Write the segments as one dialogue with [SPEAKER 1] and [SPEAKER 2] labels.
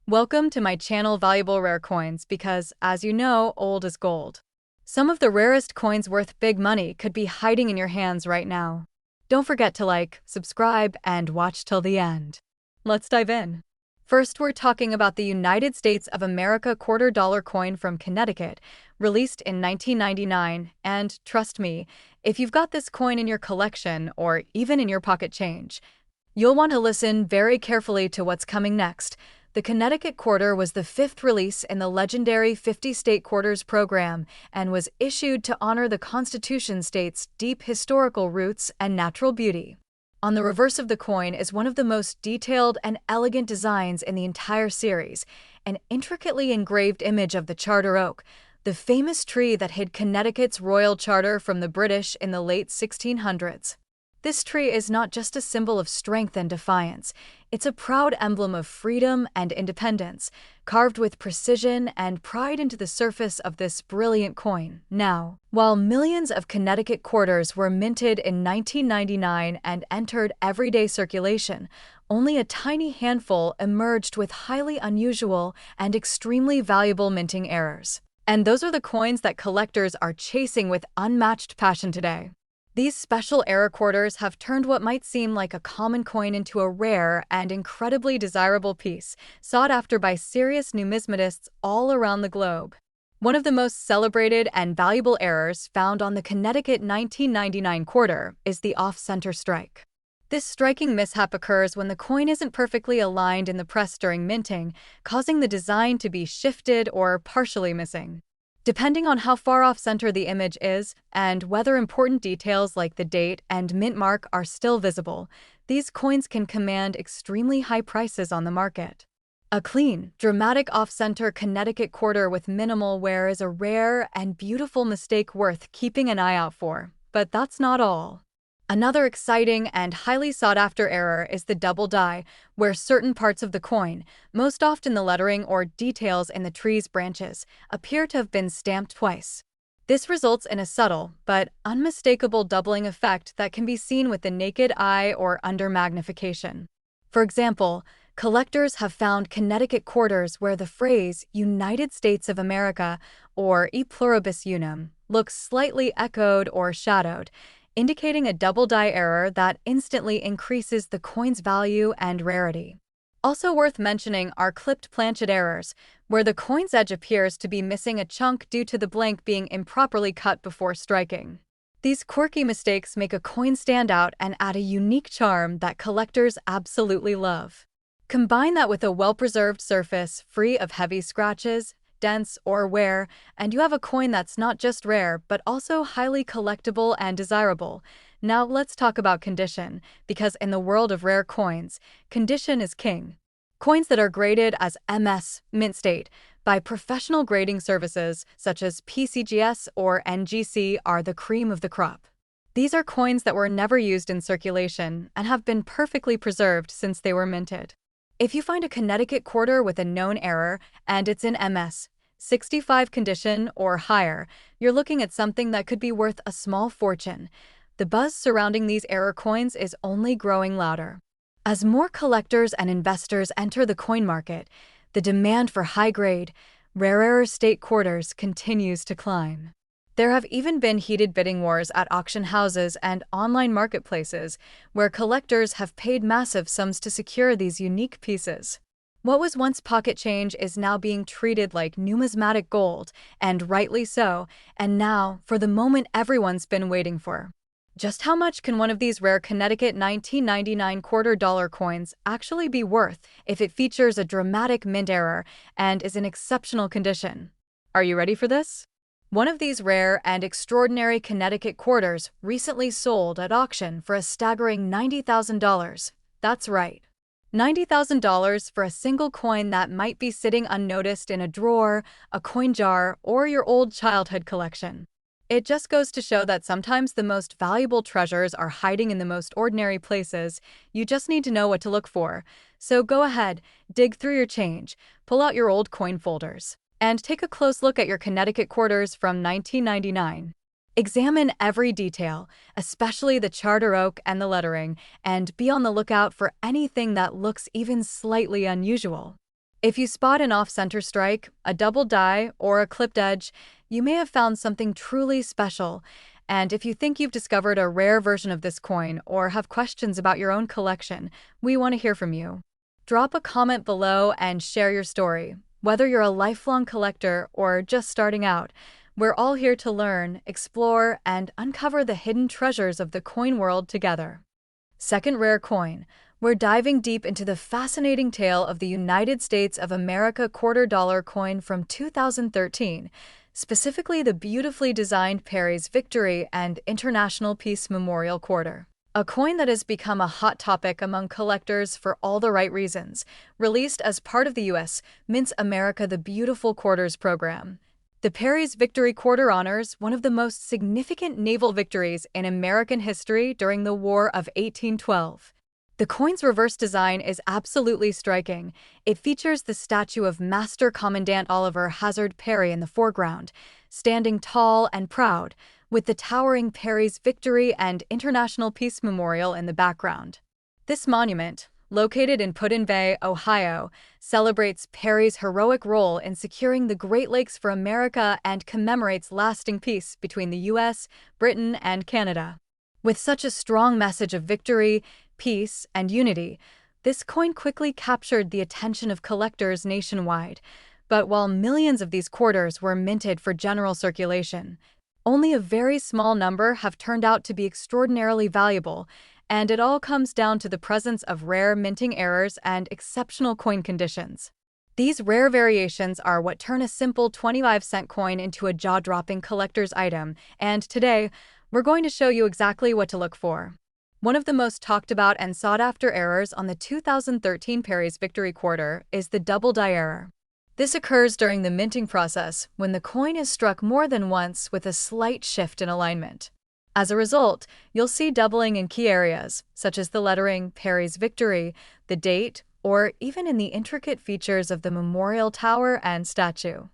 [SPEAKER 1] Welcome to my channel Valuable Rare Coins because, as you know, old is gold. Some of the rarest coins worth big money could be hiding in your hands right now. Don't forget to like, subscribe, and watch till the end. Let's dive in. First, we're talking about the United States of America $quarter coin from Connecticut, released in 1999, and trust me, if you've got this coin in your collection or even in your pocket change, you'll want to listen very carefully to what's coming next. The Connecticut Quarter was the fifth release in the legendary 50-state quarters program and was issued to honor the Constitution state's deep historical roots and natural beauty. On the reverse of the coin is one of the most detailed and elegant designs in the entire series, an intricately engraved image of the charter oak, the famous tree that hid Connecticut's royal charter from the British in the late 1600s. This tree is not just a symbol of strength and defiance, it's a proud emblem of freedom and independence, carved with precision and pride into the surface of this brilliant coin. Now, while millions of Connecticut quarters were minted in 1999 and entered everyday circulation, only a tiny handful emerged with highly unusual and extremely valuable minting errors. And those are the coins that collectors are chasing with unmatched passion today. These special error quarters have turned what might seem like a common coin into a rare and incredibly desirable piece, sought after by serious numismatists all around the globe. One of the most celebrated and valuable errors found on the Connecticut 1999 quarter is the off-center strike. This striking mishap occurs when the coin isn't perfectly aligned in the press during minting, causing the design to be shifted or partially missing. Depending on how far off-center the image is and whether important details like the date and mint mark are still visible, these coins can command extremely high prices on the market. A clean, dramatic off-center Connecticut quarter with minimal wear is a rare and beautiful mistake worth keeping an eye out for. But that's not all. Another exciting and highly sought-after error is the double die, where certain parts of the coin, most often the lettering or details in the tree's branches, appear to have been stamped twice. This results in a subtle but unmistakable doubling effect that can be seen with the naked eye or under magnification. For example, collectors have found Connecticut quarters where the phrase United States of America, or E pluribus unum, looks slightly echoed or shadowed, indicating a double die error that instantly increases the coin's value and rarity. Also worth mentioning are clipped planchet errors, where the coin's edge appears to be missing a chunk due to the blank being improperly cut before striking. These quirky mistakes make a coin stand out and add a unique charm that collectors absolutely love. Combine that with a well-preserved surface free of heavy scratches, dents, or wear, and you have a coin that's not just rare but also highly collectible and desirable. Now let's talk about condition, because in the world of rare coins, condition is king. Coins that are graded as MS, mint state, by professional grading services such as PCGS or NGC are the cream of the crop. These are coins that were never used in circulation and have been perfectly preserved since they were minted. If you find a Connecticut quarter with a known error and it's in MS 65 condition or higher, you're looking at something that could be worth a small fortune. The buzz surrounding these error coins is only growing louder. As more collectors and investors enter the coin market, the demand for high-grade, rarer state quarters continues to climb. There have even been heated bidding wars at auction houses and online marketplaces where collectors have paid massive sums to secure these unique pieces. What was once pocket change is now being treated like numismatic gold, and rightly so, and now for the moment everyone's been waiting for. Just how much can one of these rare Connecticut 1999 $quarter coins actually be worth if it features a dramatic mint error and is in exceptional condition? Are you ready for this? One of these rare and extraordinary Connecticut quarters recently sold at auction for a staggering $90,000. That's right, $90,000 for a single coin that might be sitting unnoticed in a drawer, a coin jar, or your old childhood collection. It just goes to show that sometimes the most valuable treasures are hiding in the most ordinary places. You just need to know what to look for. So go ahead, dig through your change, pull out your old coin folders, and take a close look at your Connecticut quarters from 1999. Examine every detail, especially the charter oak and the lettering, and be on the lookout for anything that looks even slightly unusual. If you spot an off-center strike, a double die, or a clipped edge, you may have found something truly special. And if you think you've discovered a rare version of this coin or have questions about your own collection, we want to hear from you. Drop a comment below and share your story. Whether you're a lifelong collector or just starting out, we're all here to learn, explore, and uncover the hidden treasures of the coin world together. Second rare coin. We're diving deep into the fascinating tale of the United States of America $quarter-dollar coin from 2013, specifically the beautifully designed Perry's Victory and International Peace Memorial Quarter. A coin that has become a hot topic among collectors for all the right reasons, released as part of the U.S. Mint's America the Beautiful Quarters program. The Perry's Victory Quarter honors one of the most significant naval victories in American history during the War of 1812. The coin's reverse design is absolutely striking. It features the statue of Master Commandant Oliver Hazard Perry in the foreground, standing tall and proud, with the towering Perry's Victory and International Peace Memorial in the background. This monument, located in Put-in-Bay, Ohio, celebrates Perry's heroic role in securing the Great Lakes for America and commemorates lasting peace between the U.S., Britain, and Canada. With such a strong message of victory, peace, and unity, this coin quickly captured the attention of collectors nationwide. But while millions of these quarters were minted for general circulation, only a very small number have turned out to be extraordinarily valuable, and it all comes down to the presence of rare minting errors and exceptional coin conditions. These rare variations are what turn a simple 25-cent coin into a jaw-dropping collector's item, and today, we're going to show you exactly what to look for. One of the most talked about and sought-after errors on the 2013 Perry's Victory Quarter is the double die error. This occurs during the minting process when the coin is struck more than once with a slight shift in alignment. As a result, you'll see doubling in key areas, such as the lettering Perry's Victory, the date, or even in the intricate features of the memorial tower and statue.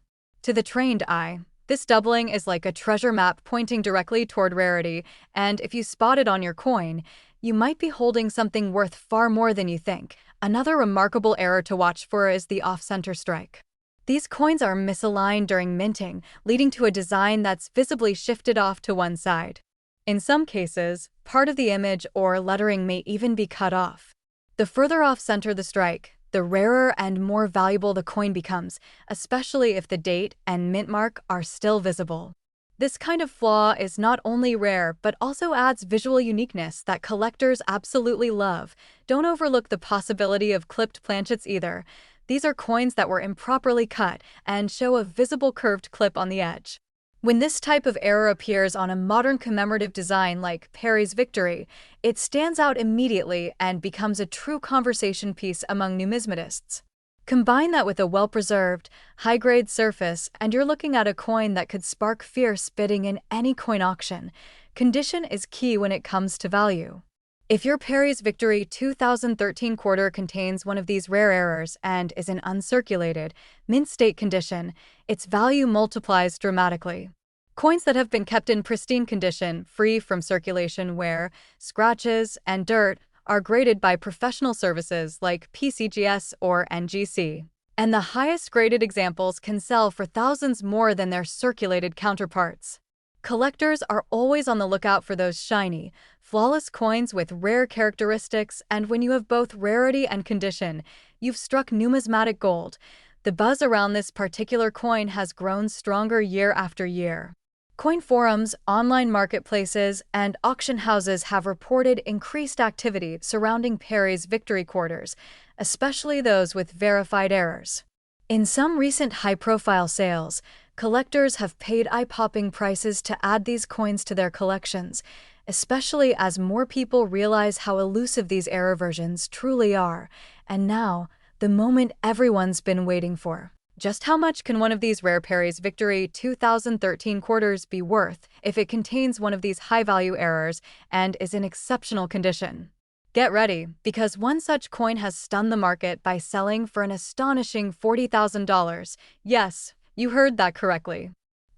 [SPEAKER 1] To the trained eye, this doubling is like a treasure map pointing directly toward rarity, and if you spot it on your coin, you might be holding something worth far more than you think. Another remarkable error to watch for is the off-center strike. These coins are misaligned during minting, leading to a design that's visibly shifted off to one side. In some cases, part of the image or lettering may even be cut off. The further off-center the strike, the rarer and more valuable the coin becomes, especially if the date and mint mark are still visible. This kind of flaw is not only rare but also adds visual uniqueness that collectors absolutely love. Don't overlook the possibility of clipped planchets either. These are coins that were improperly cut and show a visible curved clip on the edge. When this type of error appears on a modern commemorative design like Perry's Victory, it stands out immediately and becomes a true conversation piece among numismatists. Combine that with a well-preserved, high-grade surface, and you're looking at a coin that could spark fierce bidding in any coin auction. Condition is key when it comes to value. If your Perry's Victory 2013 quarter contains one of these rare errors and is in uncirculated, mint state condition, its value multiplies dramatically. Coins that have been kept in pristine condition, free from circulation wear, scratches, and dirt, are graded by professional services like PCGS or NGC. And the highest graded examples can sell for thousands more than their circulated counterparts. Collectors are always on the lookout for those shiny, flawless coins with rare characteristics, and when you have both rarity and condition, you've struck numismatic gold. The buzz around this particular coin has grown stronger year after year. Coin forums, online marketplaces, and auction houses have reported increased activity surrounding Perry's Victory quarters, especially those with verified errors. In some recent high-profile sales, collectors have paid eye-popping prices to add these coins to their collections, especially as more people realize how elusive these error versions truly are. And now, the moment everyone's been waiting for. Just how much can one of these rare Perry's Victory 2013 quarters be worth if it contains one of these high-value errors and is in exceptional condition? Get ready, because one such coin has stunned the market by selling for an astonishing $40,000. Yes, you heard that correctly.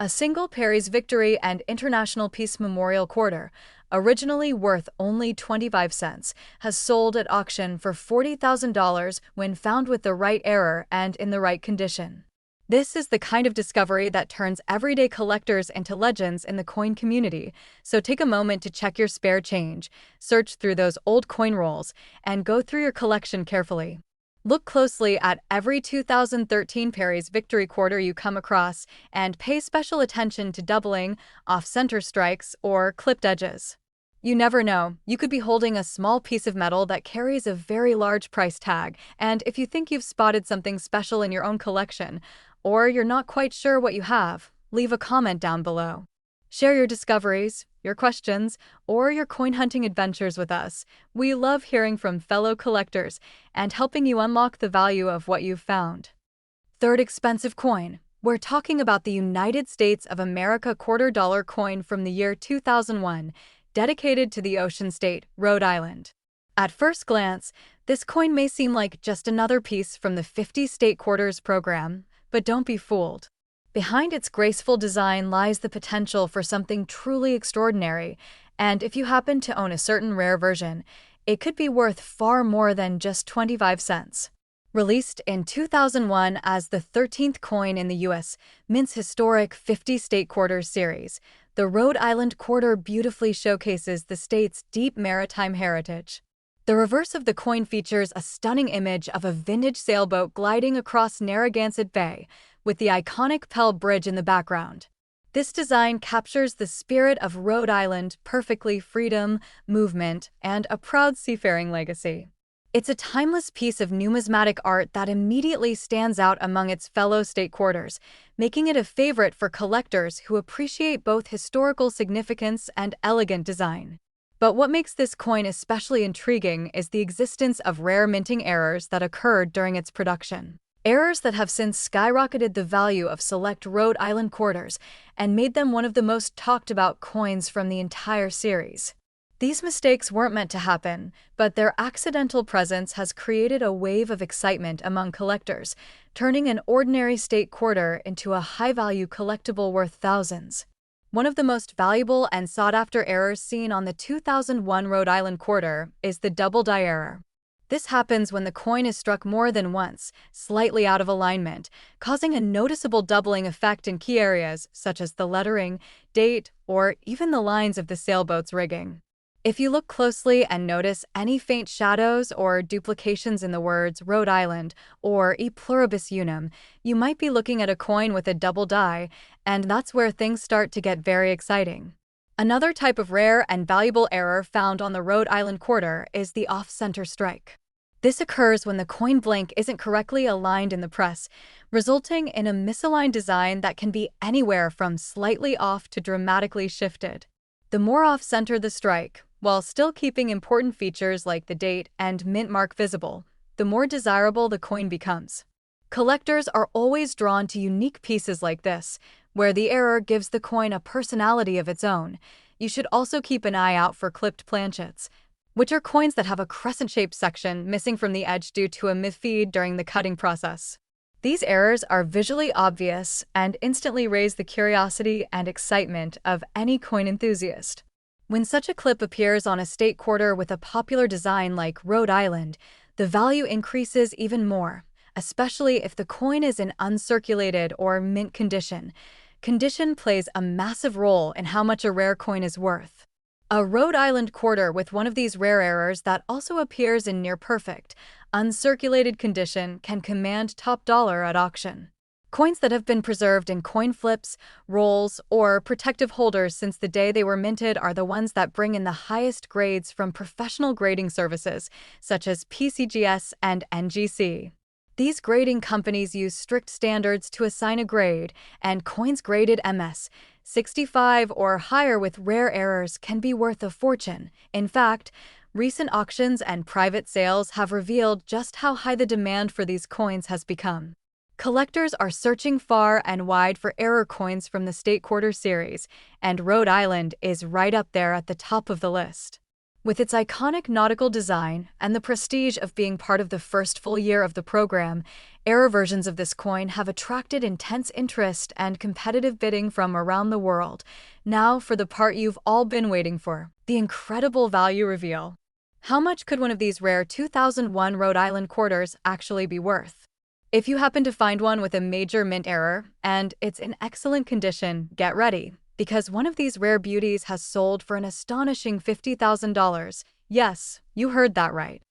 [SPEAKER 1] A single Perry's Victory and International Peace Memorial quarter, originally worth only 25 cents, has sold at auction for $40,000 when found with the right error and in the right condition. This is the kind of discovery that turns everyday collectors into legends in the coin community, so take a moment to check your spare change, search through those old coin rolls, and go through your collection carefully. Look closely at every 2013 Perry's Victory quarter you come across and pay special attention to doubling, off-center strikes, or clipped edges. You never know, you could be holding a small piece of metal that carries a very large price tag, and if you think you've spotted something special in your own collection, or you're not quite sure what you have, leave a comment down below. Share your discoveries, your questions, or your coin hunting adventures with us. We love hearing from fellow collectors and helping you unlock the value of what you've found. Third expensive coin. We're talking about the United States of America $quarter coin from the year 2001, dedicated to the Ocean State, Rhode Island. At first glance, this coin may seem like just another piece from the 50 state quarters program, but don't be fooled. Behind its graceful design lies the potential for something truly extraordinary, and if you happen to own a certain rare version, it could be worth far more than just 25 cents. Released in 2001 as the 13th coin in the U.S. Mint's historic 50 state quarters series, the Rhode Island quarter beautifully showcases the state's deep maritime heritage. The reverse of the coin features a stunning image of a vintage sailboat gliding across Narragansett Bay, with the iconic Pell Bridge in the background. This design captures the spirit of Rhode Island perfectly: freedom, movement, and a proud seafaring legacy. It's a timeless piece of numismatic art that immediately stands out among its fellow state quarters, making it a favorite for collectors who appreciate both historical significance and elegant design. But what makes this coin especially intriguing is the existence of rare minting errors that occurred during its production. Errors that have since skyrocketed the value of select Rhode Island quarters and made them one of the most talked about coins from the entire series. These mistakes weren't meant to happen, but their accidental presence has created a wave of excitement among collectors, turning an ordinary state quarter into a high-value collectible worth thousands. One of the most valuable and sought-after errors seen on the 2001 Rhode Island quarter is the double die error. This happens when the coin is struck more than once, slightly out of alignment, causing a noticeable doubling effect in key areas such as the lettering, date, or even the lines of the sailboat's rigging. If you look closely and notice any faint shadows or duplications in the words Rhode Island or E pluribus unum, you might be looking at a coin with a double die, and that's where things start to get very exciting. Another type of rare and valuable error found on the Rhode Island quarter is the off-center strike. This occurs when the coin blank isn't correctly aligned in the press, resulting in a misaligned design that can be anywhere from slightly off to dramatically shifted. The more off-center the strike, while still keeping important features like the date and mint mark visible, the more desirable the coin becomes. Collectors are always drawn to unique pieces like this, where the error gives the coin a personality of its own. You should also keep an eye out for clipped planchets, which are coins that have a crescent-shaped section missing from the edge due to a misfeed during the cutting process. These errors are visually obvious and instantly raise the curiosity and excitement of any coin enthusiast. When such a clip appears on a state quarter with a popular design like Rhode Island, the value increases even more, especially if the coin is in uncirculated or mint condition. Condition plays a massive role in how much a rare coin is worth. A Rhode Island quarter with one of these rare errors that also appears in near-perfect, uncirculated condition can command top dollar at auction. Coins that have been preserved in coin flips, rolls, or protective holders since the day they were minted are the ones that bring in the highest grades from professional grading services, such as PCGS and NGC. These grading companies use strict standards to assign a grade, and coins graded MS 65 or higher with rare errors can be worth a fortune. In fact, recent auctions and private sales have revealed just how high the demand for these coins has become. Collectors are searching far and wide for error coins from the State Quarter series, and Rhode Island is right up there at the top of the list. With its iconic nautical design and the prestige of being part of the first full year of the program, Error versions of this coin have attracted intense interest and competitive bidding from around the world. Now for the part you've all been waiting for, the incredible value reveal. How much could one of these rare 2001 Rhode Island quarters actually be worth? If you happen to find one with a major mint error and it's in excellent condition, get ready, because one of these rare beauties has sold for an astonishing $50,000. Yes, you heard that right.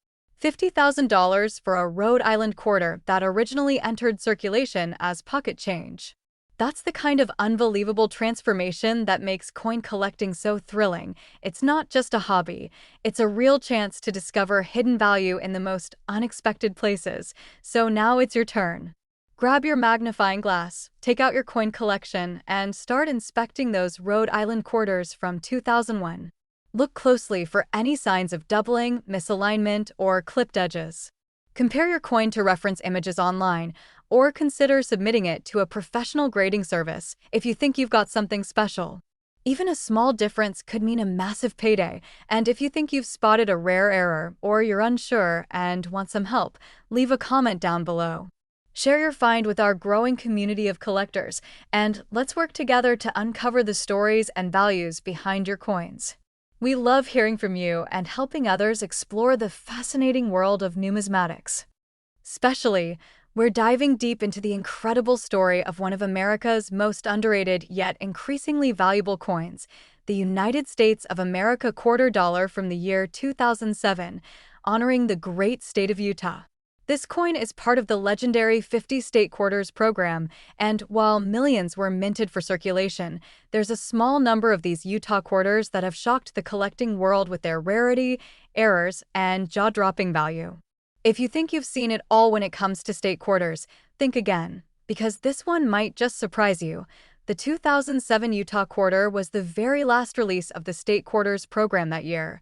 [SPEAKER 1] $50,000 for a Rhode Island quarter that originally entered circulation as pocket change. That's the kind of unbelievable transformation that makes coin collecting so thrilling. It's not just a hobby, it's a real chance to discover hidden value in the most unexpected places. So now it's your turn. Grab your magnifying glass, take out your coin collection, and start inspecting those Rhode Island quarters from 2001. Look closely for any signs of doubling, misalignment, or clipped edges. Compare your coin to reference images online, or consider submitting it to a professional grading service if you think you've got something special. Even a small difference could mean a massive payday, and if you think you've spotted a rare error or you're unsure and want some help, leave a comment down below. Share your find with our growing community of collectors, and let's work together to uncover the stories and values behind your coins. We love hearing from you and helping others explore the fascinating world of numismatics. Especially, we're diving deep into the incredible story of one of America's most underrated yet increasingly valuable coins, the United States of America quarter dollar from the year 2007, honoring the great state of Utah. This coin is part of the legendary 50 state quarters program, and while millions were minted for circulation, there's a small number of these Utah quarters that have shocked the collecting world with their rarity, errors, and jaw-dropping value. If you think you've seen it all when it comes to state quarters, think again, because this one might just surprise you. The 2007 Utah quarter was the very last release of the state quarters program that year,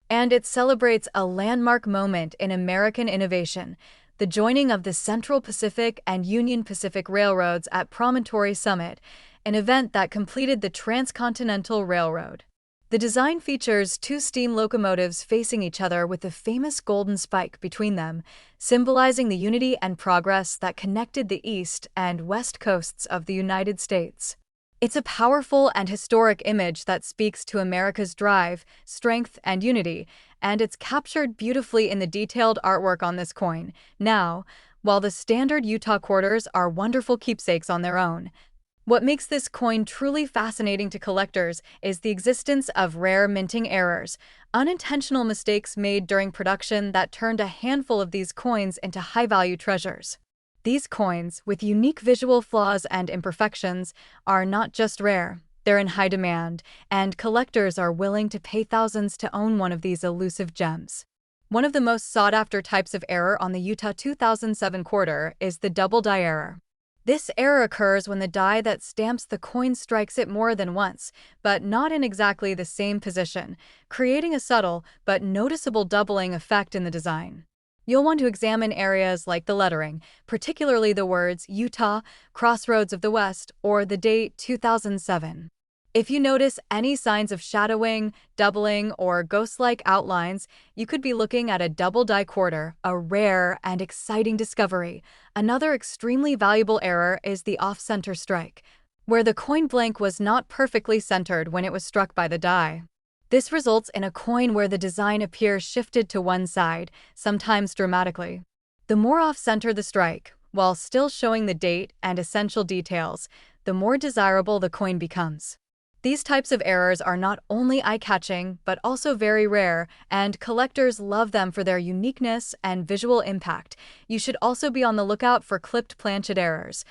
[SPEAKER 1] and it celebrates a landmark moment in American innovation, the joining of the Central Pacific and Union Pacific Railroads at Promontory Summit, an event that completed the Transcontinental Railroad. The design features two steam locomotives facing each other with the famous golden spike between them, symbolizing the unity and progress that connected the east and west coasts of the United States. It's a powerful and historic image that speaks to America's drive, strength, and unity, and it's captured beautifully in the detailed artwork on this coin. Now, while the standard Utah quarters are wonderful keepsakes on their own, what makes this coin truly fascinating to collectors is the existence of rare minting errors, unintentional mistakes made during production that turned a handful of these coins into high-value treasures. These coins, with unique visual flaws and imperfections, are not just rare, they're in high demand, and collectors are willing to pay thousands to own one of these elusive gems. One of the most sought-after types of error on the Utah 2007 quarter is the double die error. This error occurs when the die that stamps the coin strikes it more than once, but not in exactly the same position, creating a subtle but noticeable doubling effect in the design. You'll want to examine areas like the lettering, particularly the words Utah, Crossroads of the West, or the date 2007. If you notice any signs of shadowing, doubling, or ghost-like outlines, you could be looking at a double die quarter, a rare and exciting discovery. Another extremely valuable error is the off-center strike, where the coin blank was not perfectly centered when it was struck by the die. This results in a coin where the design appears shifted to one side, sometimes dramatically. The more off-center the strike, while still showing the date and essential details, the more desirable the coin becomes. These types of errors are not only eye-catching, but also very rare, and collectors love them for their uniqueness and visual impact. You should also be on the lookout for clipped planchet errors,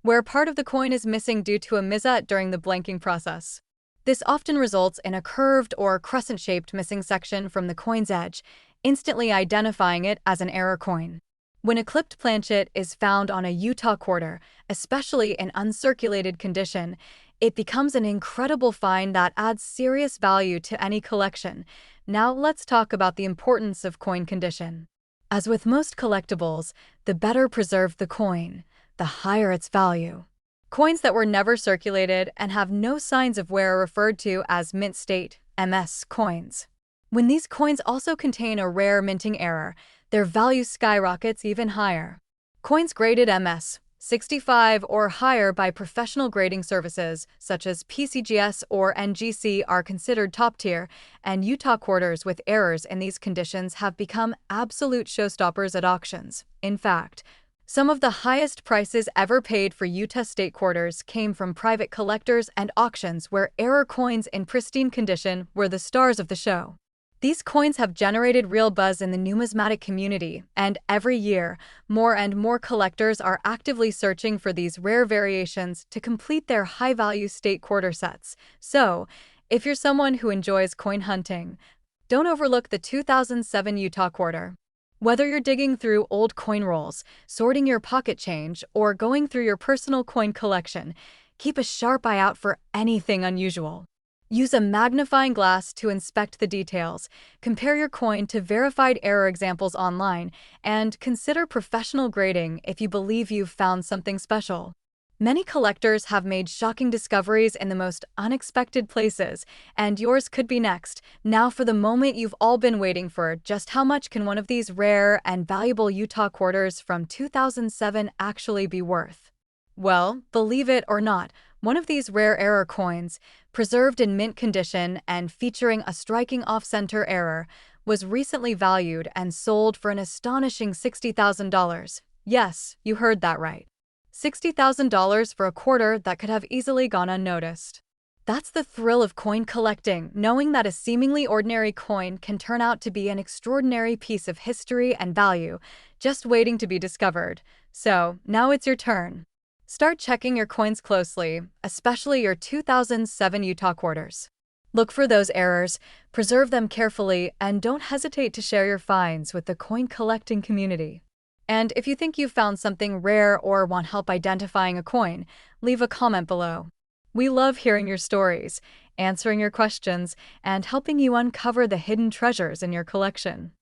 [SPEAKER 1] where part of the coin is missing due to a miscut during the blanking process. This often results in a curved or crescent-shaped missing section from the coin's edge, instantly identifying it as an error coin. When a clipped planchet is found on a Utah quarter, especially in uncirculated condition, it becomes an incredible find that adds serious value to any collection. Now let's talk about the importance of coin condition. As with most collectibles, the better preserved the coin, the higher its value. Coins that were never circulated and have no signs of wear are referred to as mint state (MS) coins. When these coins also contain a rare minting error, their value skyrockets even higher. Coins graded MS 65 or higher by professional grading services such as PCGS or NGC are considered top tier, and Utah quarters with errors in these conditions have become absolute showstoppers at auctions. In fact, some of the highest prices ever paid for Utah state quarters came from private collectors and auctions where error coins in pristine condition were the stars of the show. These coins have generated real buzz in the numismatic community, and every year, more and more collectors are actively searching for these rare variations to complete their high-value state quarter sets. So, if you're someone who enjoys coin hunting, don't overlook the 2007 Utah quarter. Whether you're digging through old coin rolls, sorting your pocket change, or going through your personal coin collection, keep a sharp eye out for anything unusual. Use a magnifying glass to inspect the details, compare your coin to verified error examples online, and consider professional grading if you believe you've found something special. Many collectors have made shocking discoveries in the most unexpected places, and yours could be next. Now for the moment you've all been waiting for, just how much can one of these rare and valuable Utah quarters from 2007 actually be worth? Well, believe it or not, one of these rare error coins, preserved in mint condition and featuring a striking off-center error, was recently valued and sold for an astonishing $60,000. Yes, you heard that right. $60,000 for a quarter that could have easily gone unnoticed. That's the thrill of coin collecting, knowing that a seemingly ordinary coin can turn out to be an extraordinary piece of history and value, just waiting to be discovered. So, now it's your turn. Start checking your coins closely, especially your 2007 Utah quarters. Look for those errors, preserve them carefully, and don't hesitate to share your finds with the coin collecting community. And if you think you've found something rare or want help identifying a coin, leave a comment below. We love hearing your stories, answering your questions, and helping you uncover the hidden treasures in your collection.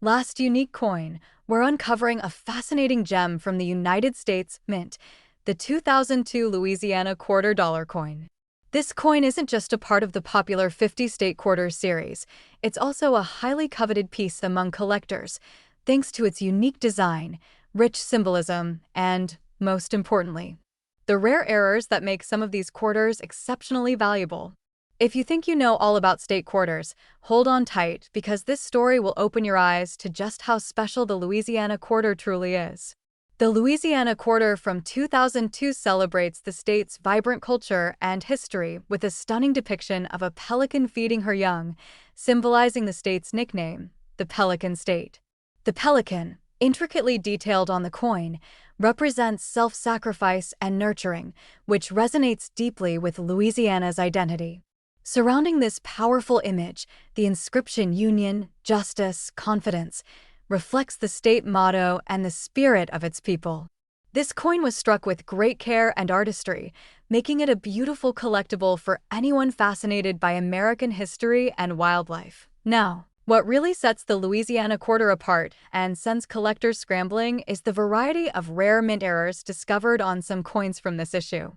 [SPEAKER 1] Last unique coin, we're uncovering a fascinating gem from the United States Mint, the 2002 Louisiana $quarter coin. This coin isn't just a part of the popular 50-state quarters series, it's also a highly coveted piece among collectors, thanks to its unique design, rich symbolism, and, most importantly, the rare errors that make some of these quarters exceptionally valuable. If you think you know all about state quarters, hold on tight because this story will open your eyes to just how special the Louisiana quarter truly is. The Louisiana quarter from 2002 celebrates the state's vibrant culture and history with a stunning depiction of a pelican feeding her young, symbolizing the state's nickname, the Pelican State. The pelican, intricately detailed on the coin, represents self-sacrifice and nurturing, which resonates deeply with Louisiana's identity. Surrounding this powerful image, the inscription Union, Justice, Confidence reflects the state motto and the spirit of its people. This coin was struck with great care and artistry, making it a beautiful collectible for anyone fascinated by American history and wildlife. Now, what really sets the Louisiana quarter apart and sends collectors scrambling is the variety of rare mint errors discovered on some coins from this issue.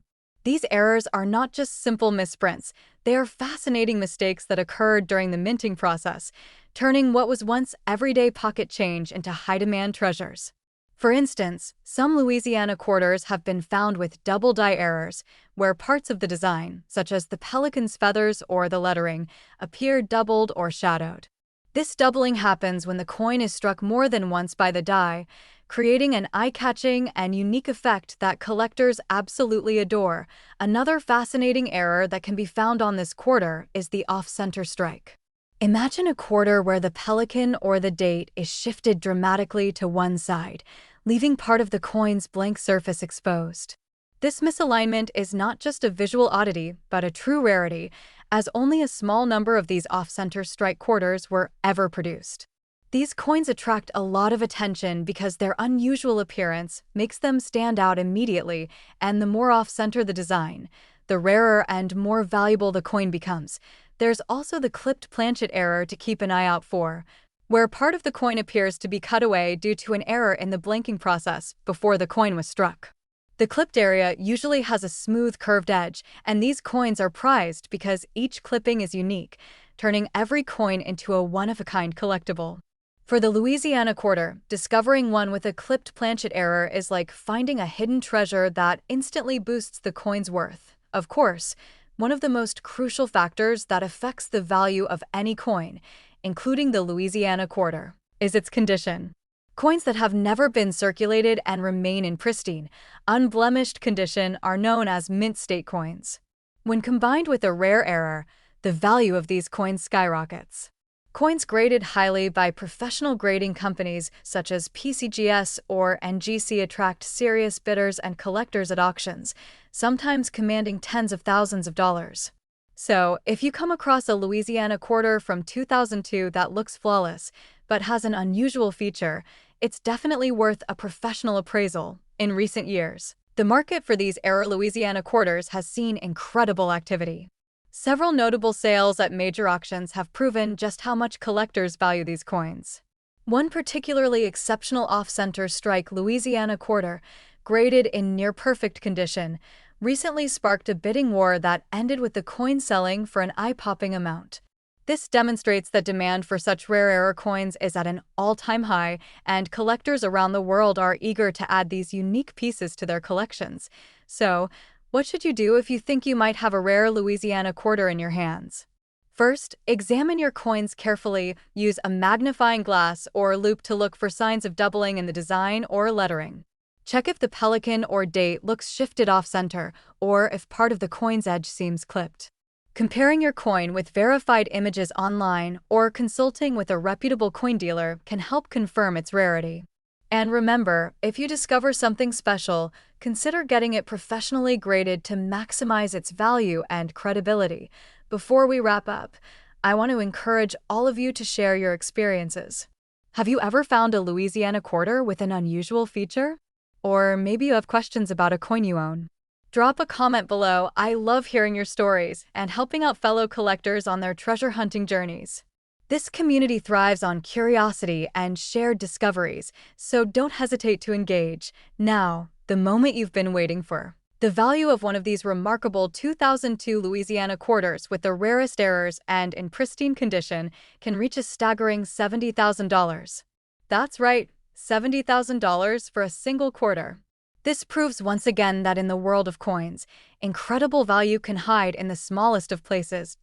[SPEAKER 1] These errors are not just simple misprints, they are fascinating mistakes that occurred during the minting process, turning what was once everyday pocket change into high-demand treasures. For instance, some Louisiana quarters have been found with double die errors, where parts of the design, such as the pelican's feathers or the lettering, appear doubled or shadowed. This doubling happens when the coin is struck more than once by the die, creating an eye-catching and unique effect that collectors absolutely adore. Another fascinating error that can be found on this quarter is the off-center strike. Imagine a quarter where the pelican or the date is shifted dramatically to one side, leaving part of the coin's blank surface exposed. This misalignment is not just a visual oddity, but a true rarity, as only a small number of these off-center strike quarters were ever produced. These coins attract a lot of attention because their unusual appearance makes them stand out immediately, and the more off-center the design, the rarer and more valuable the coin becomes. There's also the clipped planchet error to keep an eye out for, where part of the coin appears to be cut away due to an error in the blanking process before the coin was struck. The clipped area usually has a smooth curved edge, and these coins are prized because each clipping is unique, turning every coin into a one-of-a-kind collectible. For the Louisiana quarter, discovering one with a clipped planchet error is like finding a hidden treasure that instantly boosts the coin's worth. Of course, one of the most crucial factors that affects the value of any coin, including the Louisiana quarter, is its condition. Coins that have never been circulated and remain in pristine, unblemished condition are known as mint state coins. When combined with a rare error, the value of these coins skyrockets. Coins graded highly by professional grading companies such as PCGS or NGC attract serious bidders and collectors at auctions, sometimes commanding tens of thousands of dollars. So, if you come across a Louisiana quarter from 2002 that looks flawless but has an unusual feature, it's definitely worth a professional appraisal. In recent years, the market for these rare Louisiana quarters has seen incredible activity. Several notable sales at major auctions have proven just how much collectors value these coins. One particularly exceptional off-center strike Louisiana quarter, graded in near-perfect condition, recently sparked a bidding war that ended with the coin selling for an eye-popping amount. This demonstrates that demand for such rare error coins is at an all-time high, and collectors around the world are eager to add these unique pieces to their collections. So, what should you do if you think you might have a rare Louisiana quarter in your hands? First, examine your coins carefully. Use a magnifying glass or loupe to look for signs of doubling in the design or lettering. Check if the pelican or date looks shifted off-center, or if part of the coin's edge seems clipped. Comparing your coin with verified images online or consulting with a reputable coin dealer can help confirm its rarity. And remember, if you discover something special, consider getting it professionally graded to maximize its value and credibility. Before we wrap up, I want to encourage all of you to share your experiences. Have you ever found a Louisiana quarter with an unusual feature? Or maybe you have questions about a coin you own. Drop a comment below. I love hearing your stories and helping out fellow collectors on their treasure hunting journeys. This community thrives on curiosity and shared discoveries, so don't hesitate to engage. Now, the moment you've been waiting for. The value of one of these remarkable 2002 Louisiana quarters with the rarest errors and in pristine condition can reach a staggering $70,000. That's right, $70,000 for a single quarter. This proves once again that in the world of coins, incredible value can hide in the smallest of places.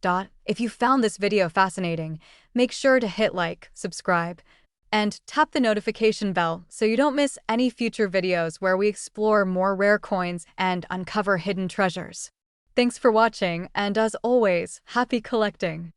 [SPEAKER 1] If you found this video fascinating, make sure to hit like, subscribe, and tap the notification bell so you don't miss any future videos where we explore more rare coins and uncover hidden treasures. Thanks for watching, and as always, happy collecting!